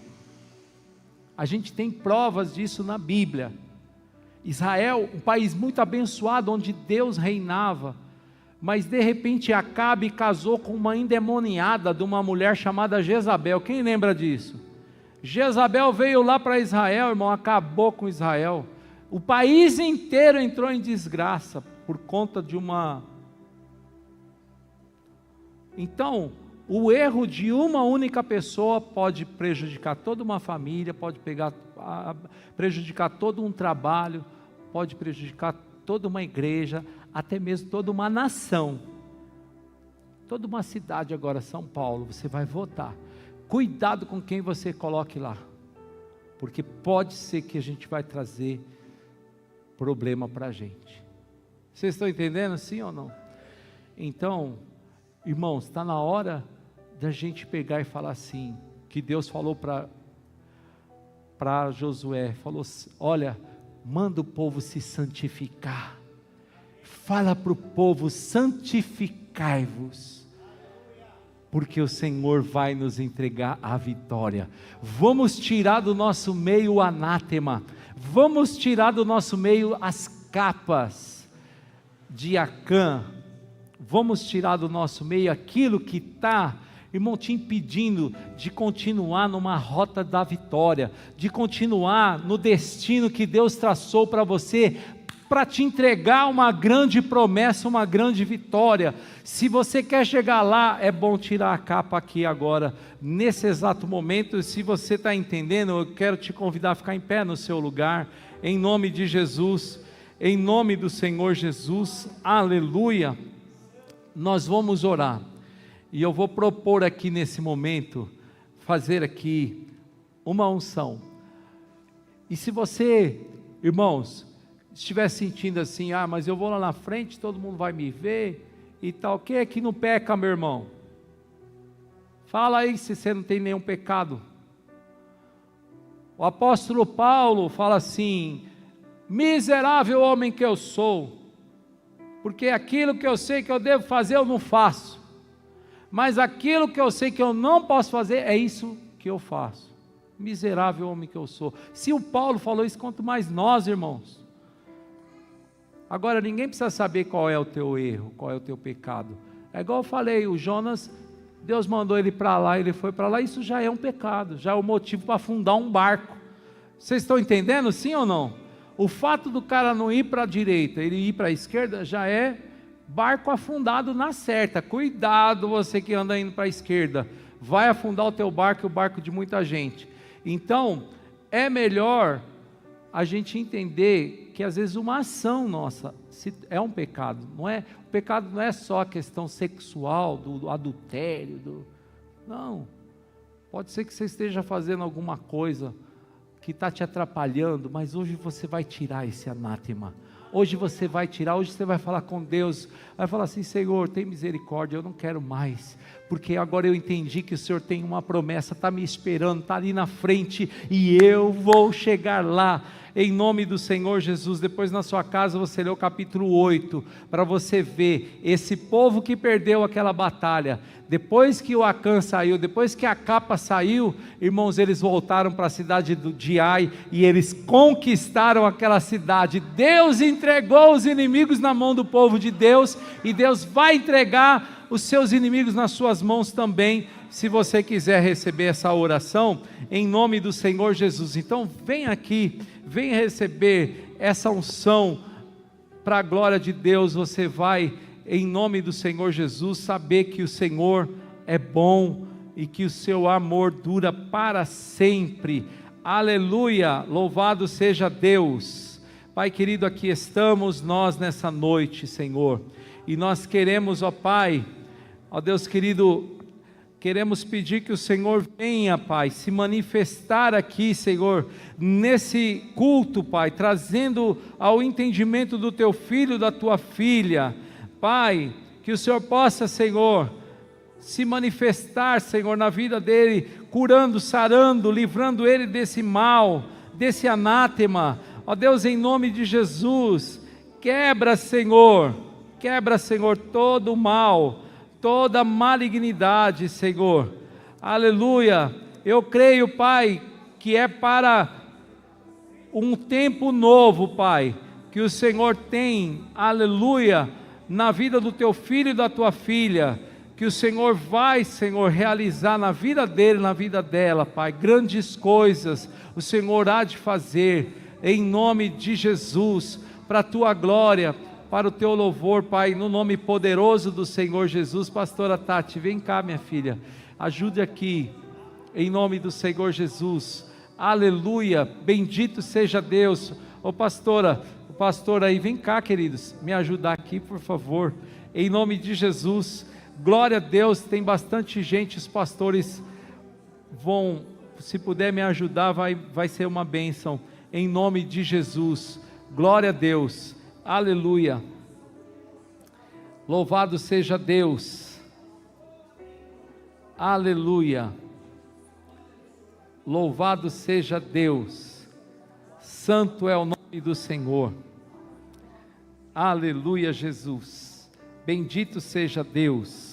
A gente tem provas disso na Bíblia. Israel, um país muito abençoado, onde Deus reinava, mas de repente Acabe casou com uma endemoniada de uma mulher chamada Jezabel. Quem lembra disso? Jezabel veio lá para Israel, irmão, acabou com Israel. O país inteiro entrou em desgraça por conta de uma... Então, o erro de uma única pessoa pode prejudicar toda uma família, pode prejudicar todo um trabalho, pode prejudicar toda uma igreja, até mesmo toda uma nação. Toda uma cidade agora, São Paulo, você vai votar. Cuidado com quem você coloque lá, porque pode ser que a gente vai trazer problema para a gente. Vocês estão entendendo, sim ou não? Então, irmãos, está na hora da gente pegar e falar assim, que Deus falou para Josué, falou: olha, manda o povo se santificar, fala para o povo: santificai-vos, porque o Senhor vai nos entregar a vitória. Vamos tirar do nosso meio o anátema, vamos tirar do nosso meio as capas de Acã, vamos tirar do nosso meio aquilo que está, irmão, te impedindo de continuar numa rota da vitória, de continuar no destino que Deus traçou para você, para te entregar uma grande promessa, uma grande vitória. Se você quer chegar lá, é bom tirar a capa aqui agora, nesse exato momento. Se você está entendendo, eu quero te convidar a ficar em pé no seu lugar, em nome de Jesus, em nome do Senhor Jesus, aleluia. Nós vamos orar. E eu vou propor aqui nesse momento, fazer aqui uma unção. E se você, irmãos, estiver sentindo assim: mas eu vou lá na frente, todo mundo vai me ver e tal. Quem é que não peca, meu irmão? Fala aí se você não tem nenhum pecado. O apóstolo Paulo fala assim: miserável homem que eu sou, porque aquilo que eu sei que eu devo fazer eu não faço, mas aquilo que eu sei que eu não posso fazer, é isso que eu faço. Miserável homem que eu sou. Se o Paulo falou isso, quanto mais nós, irmãos. Agora, ninguém precisa saber qual é o teu erro, qual é o teu pecado. É igual eu falei, o Jonas, Deus mandou ele para lá, ele foi para lá, isso já é um pecado, já é um motivo para afundar um barco. Vocês estão entendendo, sim ou não? O fato do cara não ir para a direita, ele ir para a esquerda, já é barco afundado na certa. Cuidado você que anda indo para a esquerda, vai afundar o teu barco e o barco de muita gente. Então, é melhor a gente entender que às vezes uma ação nossa é um pecado, não é? O pecado não é só a questão sexual, do adultério, não, pode ser que você esteja fazendo alguma coisa que está te atrapalhando, mas hoje você vai tirar esse anátema, Hoje você vai tirar, hoje você vai falar com Deus, vai falar assim: Senhor, tem misericórdia, eu não quero mais, porque agora eu entendi que o Senhor tem uma promessa, está me esperando, está ali na frente, e eu vou chegar lá, em nome do Senhor Jesus. Depois na sua casa você lê o capítulo 8, para você ver, esse povo que perdeu aquela batalha, depois que o Acã saiu, depois que a capa saiu, irmãos, eles voltaram para a cidade de Ai, e eles conquistaram aquela cidade. Deus entregou os inimigos na mão do povo de Deus, e Deus vai entregar os seus inimigos nas suas mãos também, se você quiser receber essa oração, em nome do Senhor Jesus. Então vem aqui, vem receber essa unção, para a glória de Deus. Você vai, em nome do Senhor Jesus, saber que o Senhor é bom, e que o seu amor dura para sempre. Aleluia, louvado seja Deus. Pai querido, aqui estamos nós nessa noite, Senhor, e nós queremos, ó Pai, ó Deus querido, queremos pedir que o Senhor venha, Pai, se manifestar aqui, Senhor, nesse culto, Pai, trazendo ao entendimento do Teu filho, da Tua filha, Pai, que o Senhor possa, Senhor, se manifestar, Senhor, na vida dele, curando, sarando, livrando ele desse mal, desse anátema, ó Deus, em nome de Jesus. Quebra, Senhor, todo o mal, toda malignidade, Senhor, aleluia. Eu creio, Pai, que é para um tempo novo, Pai, que o Senhor tem, aleluia, na vida do Teu filho e da Tua filha, que o Senhor vai, Senhor, realizar na vida dele, na vida dela, Pai, grandes coisas o Senhor há de fazer, em nome de Jesus, para a Tua glória, para o Teu louvor, Pai, no nome poderoso do Senhor Jesus. Pastora Tati, vem cá, minha filha, ajude aqui, em nome do Senhor Jesus, aleluia, bendito seja Deus. Ô pastora, o pastor aí, vem cá, queridos, me ajudar aqui, por favor, em nome de Jesus. Glória a Deus, tem bastante gente, os pastores vão, se puder me ajudar, vai ser uma bênção, em nome de Jesus. Glória a Deus, aleluia, louvado seja Deus, aleluia, louvado seja Deus, santo é o nome do Senhor, aleluia Jesus, bendito seja Deus.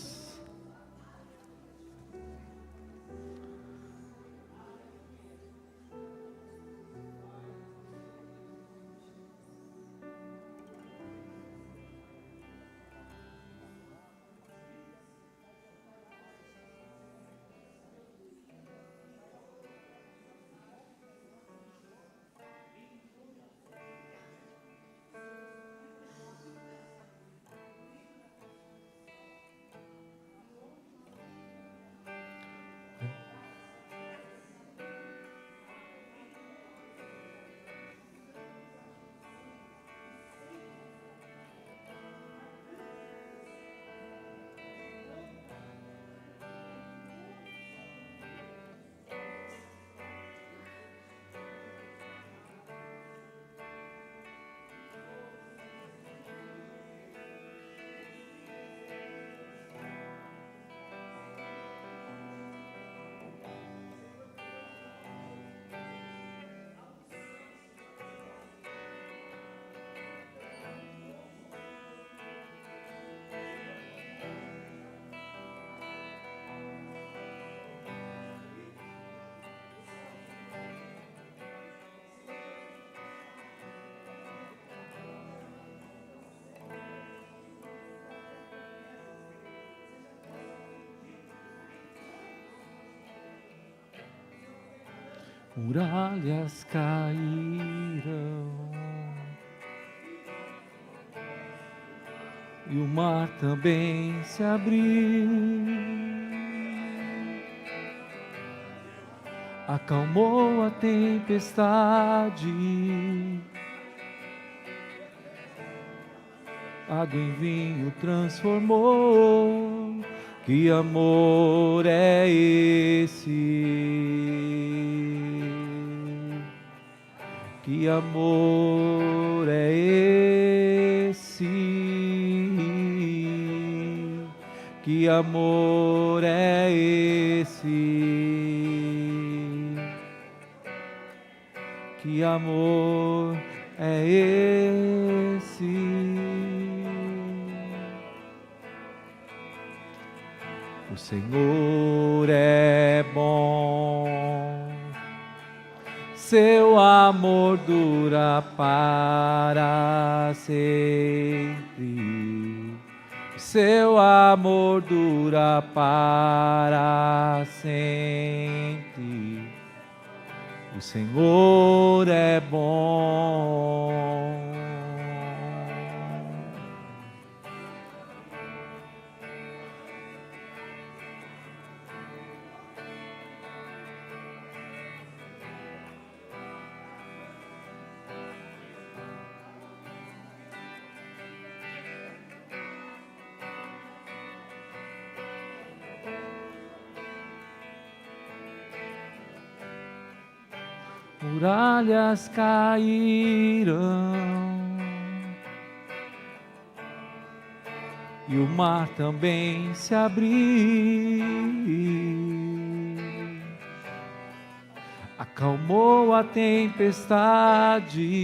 Muralhas caíram, e o mar também se abriu, acalmou a tempestade, água em vinho transformou. Que amor é esse? Que amor é que amor é esse? Que amor é esse? O Senhor é bom, seu amor dura para sempre. Seu amor dura para sempre. O Senhor é bom. Muralhas cairão e o mar também se abrir. Acalmou a tempestade,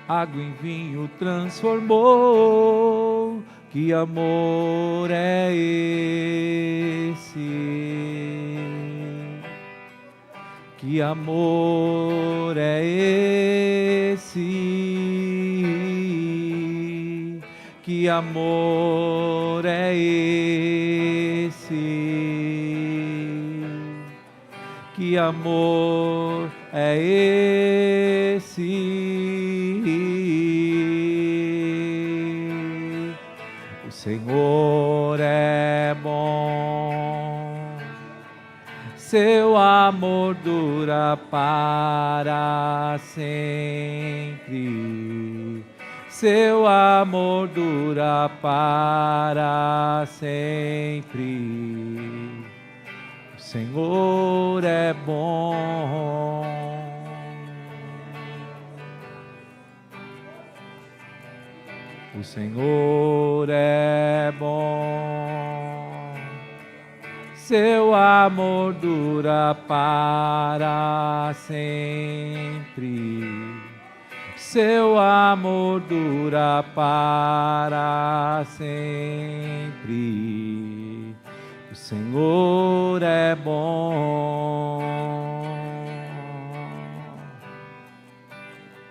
água em vinho transformou. Que amor é esse? Que amor é esse? Que amor é esse? Que amor é esse? O Senhor é bom, seu amor dura para sempre. Seu amor dura para sempre. O Senhor é bom. O Senhor é bom, seu amor dura para sempre. Seu amor dura para sempre. O Senhor é bom.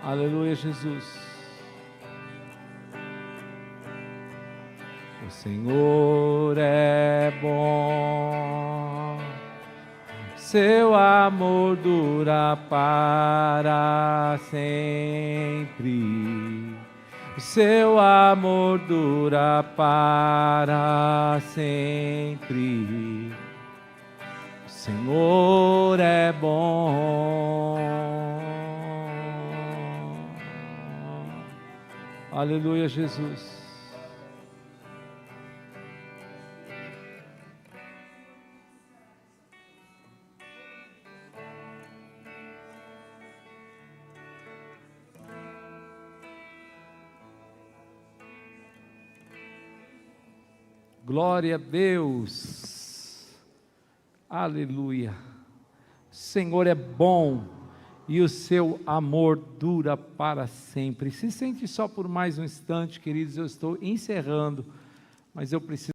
Aleluia, Jesus. O Senhor é bom, seu amor dura para sempre. Seu amor dura para sempre. O Senhor é bom. Aleluia, Jesus. Glória a Deus, aleluia. O Senhor é bom e o seu amor dura para sempre. Se sente só por mais um instante, queridos, eu estou encerrando, mas eu preciso